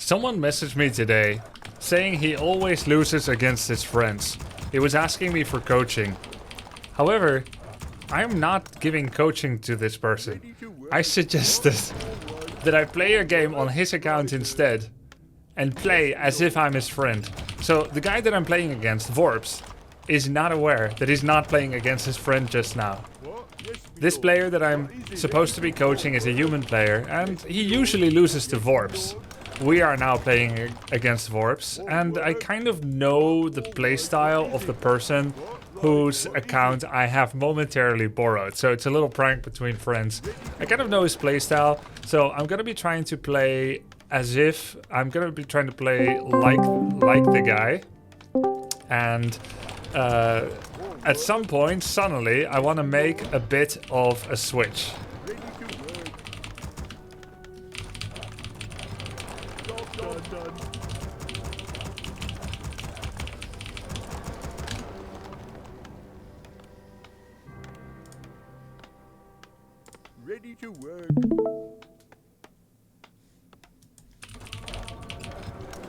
Someone messaged me today saying he always loses against his friends. He was asking me for coaching. However, I am not giving coaching to this person. I suggested that I play a game on his account instead and play as if I'm his friend. So the guy that I'm playing against, Vorps, is not aware that he's not playing against his friend just now. This player that I'm supposed to be coaching is a human player, and he usually loses to Vorps. We are now playing against Vorps, and I kind of know the playstyle of the person whose account I have momentarily borrowed. So it's a little prank between friends. I kind of know his playstyle, so I'm gonna be trying to play as if I'm gonna be trying to play like the guy, and at some point, suddenly, I want to make a bit of a switch. Ready to work.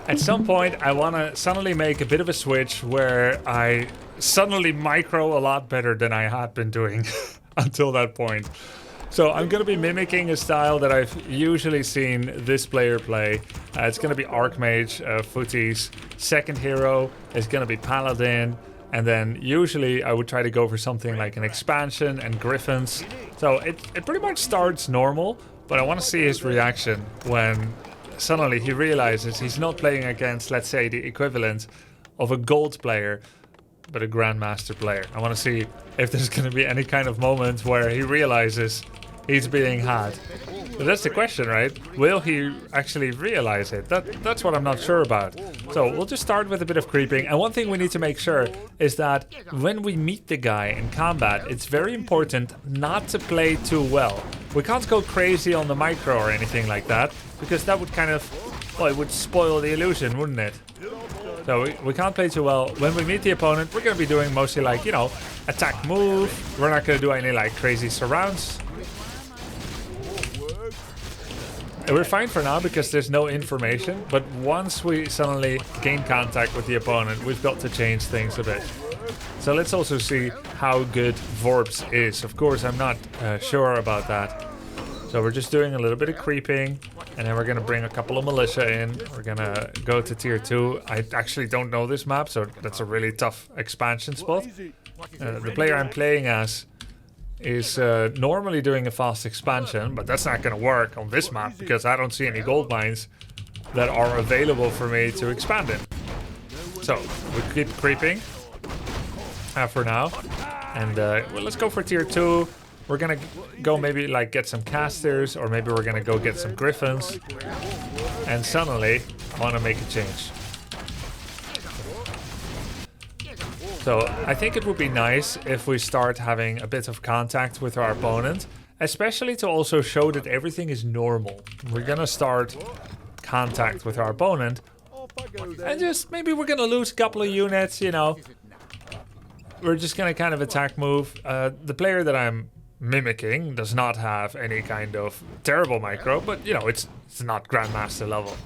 At some point, I want to suddenly make a bit of a switch where I suddenly micro a lot better than I had been doing until that point. So I'm going to be mimicking a style that I've usually seen this player play. It's going to be Archmage, Footies. Second hero is going to be Paladin. And then usually I would try to go for something like an expansion and Griffins. So it pretty much starts normal, but I want to see his reaction when suddenly he realizes he's not playing against, let's say, the equivalent of a gold player, but a grandmaster player. I want to see if there's going to be any kind of moment where he realizes he's being had. But that's the question, right? Will he actually realize it? That's what I'm not sure about. So we'll just start with a bit of creeping. And one thing we need to make sure is that when we meet the guy in combat, it's very important not to play too well. We can't go crazy on the micro or anything like that, because that would kind of, well, it would spoil the illusion, wouldn't it? So we can't play too well. When we meet the opponent, we're going to be doing mostly like, you know, attack move. We're not going to do any like crazy surrounds. And we're fine for now because there's no information. But once we suddenly gain contact with the opponent, we've got to change things a bit. So let's also see how good Vorps is. Of course, I'm not sure about that. So we're just doing a little bit of creeping, and then we're going to bring a couple of militia in. We're going to go to tier 2. I actually don't know this map, so that's a really tough expansion spot. The player I'm playing as is normally doing a fast expansion, but that's not going to work on this map because I don't see any gold mines that are available for me to expand in. So we keep creeping for now, and well, let's go for tier 2. We're gonna go maybe like get some casters, or maybe we're gonna go get some griffins. And suddenly, I want to make a change. So I think it would be nice if we start having a bit of contact with our opponent, especially to also show that everything is normal. We're gonna start contact with our opponent, and just maybe we're gonna lose a couple of units, you know. We're just gonna kind of attack move. The player that I'm mimicking does not have any kind of terrible micro, but you know, it's not grandmaster level.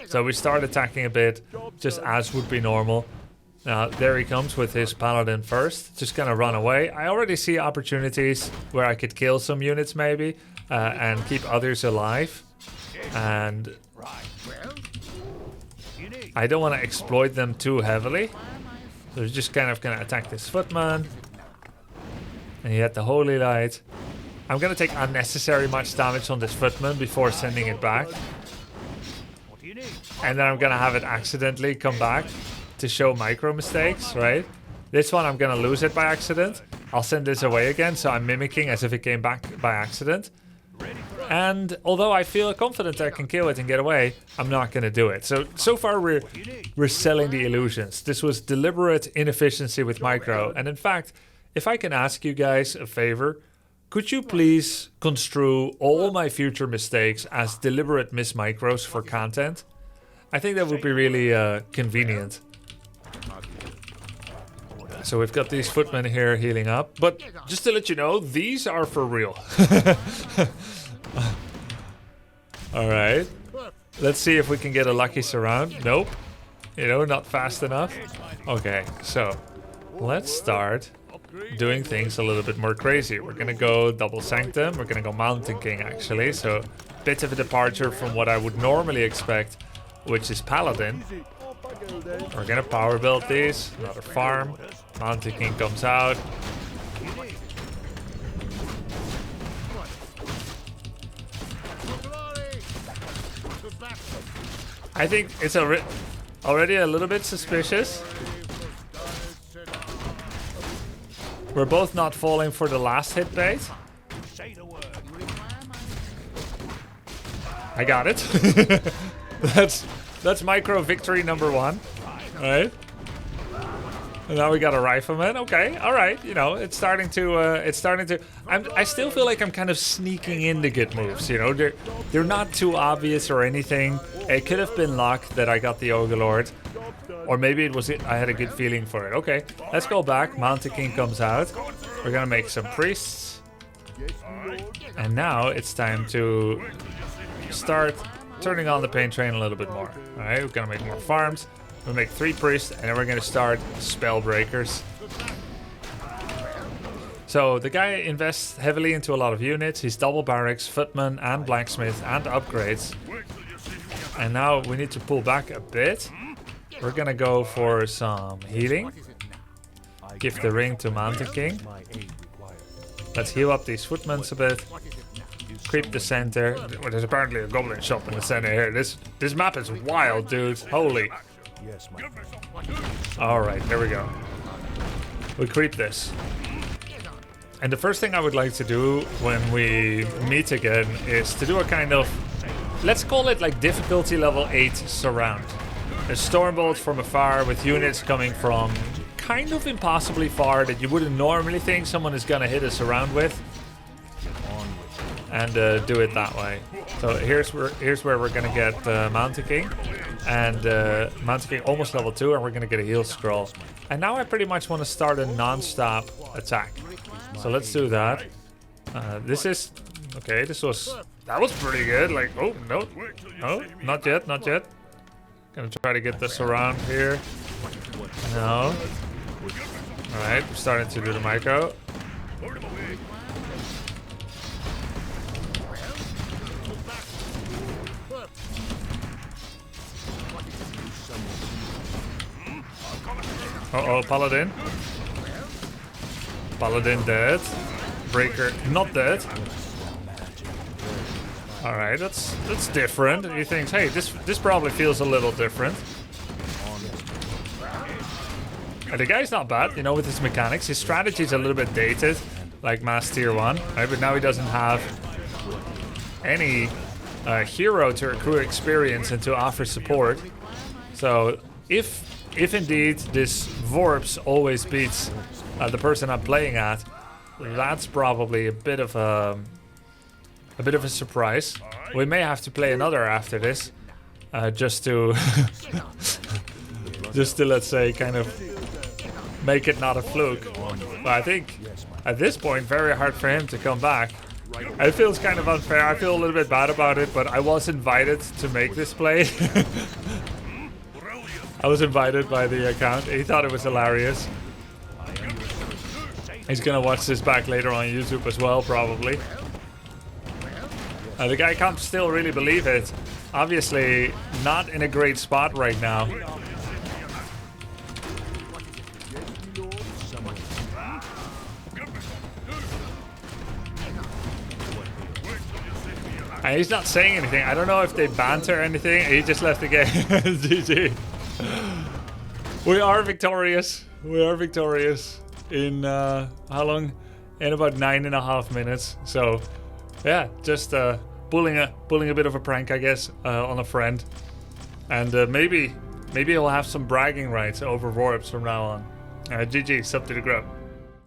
So we start attacking a bit, just as would be normal. Now there he comes with his paladin first, just gonna run away. I already see opportunities where I could kill some units maybe, and keep others alive. And I don't want to exploit them too heavily. So we're just kind of gonna attack this footman. And he had the holy light. I'm gonna take unnecessary much damage on this footman before sending it back. And then I'm gonna have it accidentally come back to show micro mistakes, right? This one I'm gonna lose it by accident. I'll send this away again, so I'm mimicking as if it came back by accident. And although I feel confident I can kill it and get away, I'm not gonna do it. So far we're selling the illusions. This was deliberate inefficiency with micro, and in fact, if I can ask you guys a favor, could you please construe all my future mistakes as deliberate mismicros for content? I think that would be really convenient. So we've got these footmen here healing up, but just to let you know, these are for real. Alright. Let's see if we can get a lucky surround. Nope. You know, not fast enough. Okay, so let's start doing things a little bit more crazy. We're gonna go double sanctum. We're gonna go mountain king actually. So bit of a departure from what I would normally expect, which is paladin. We're gonna power build these. Another farm. Mountain king comes out. I think it's already a little bit suspicious. We're both not falling for the last hit bait. I got it. that's micro victory number 1. All right. And now we got a rifleman. Okay, all right. You know, it's starting to. I still feel like I'm kind of sneaking in the good moves. You know, they're not too obvious or anything. It could have been luck that I got the Ogre Lord, or maybe it was I had a good feeling for it. Okay, let's go back. Mountain King comes out. We're gonna make some priests, and now it's time to start turning on the pain train a little bit more. All right, we're gonna make more farms. We'll make 3 priests, and then we're gonna start spell breakers. So the guy invests heavily into a lot of units. He's double barracks, footman, and blacksmith, and upgrades. And now we need to pull back a bit. We're gonna go for some healing. Give the ring to Mountain King. Let's heal up these footmans a bit. Creep the center. Well, there's apparently a goblin shop in the center here. This map is wild, dude. Holy. Alright, there we go. We creep this. And the first thing I would like to do when we meet again is to do a kind of, let's call it like difficulty level 8 surround. A stormbolt from afar with units coming from kind of impossibly far that you wouldn't normally think someone is gonna hit us around with. And do it that way. So here's where we're gonna get Mountain King. And Mountain King almost level 2, and we're gonna get a heal scroll. And now I pretty much want to start a non-stop attack. So let's do that. This is okay. That was pretty good. Like, oh no, no, not yet, not yet. Gonna try to get this around here. No. All right, we're starting to do the micro. Uh-oh, Paladin. Paladin dead. Breaker not dead. Alright, that's different. He thinks, hey, this probably feels a little different. And the guy's not bad, you know, with his mechanics. His strategy's a little bit dated, like Mass Tier 1. Right? But now he doesn't have any hero to accrue experience and to offer support. So if indeed this Vorps always beats the person I'm playing at, that's probably a bit of a surprise. We may have to play another after this, just to let's say kind of make it not a fluke. But I think at this point very hard for him to come back. It feels kind of unfair. I feel a little bit bad about it, but I was invited to make this play. I was invited by the account. He thought it was hilarious. He's gonna watch this back later on YouTube as well, probably. The guy can't still really believe it. Obviously, not in a great spot right now. And he's not saying anything. I don't know if they banter or anything. He just left the game. GG. We are victorious. We are victorious in how long? In about 9.5 minutes. So, yeah, just pulling a bit of a prank, I guess, on a friend, and maybe he'll have some bragging rights over Vorps from now on. GG, sub to the grub.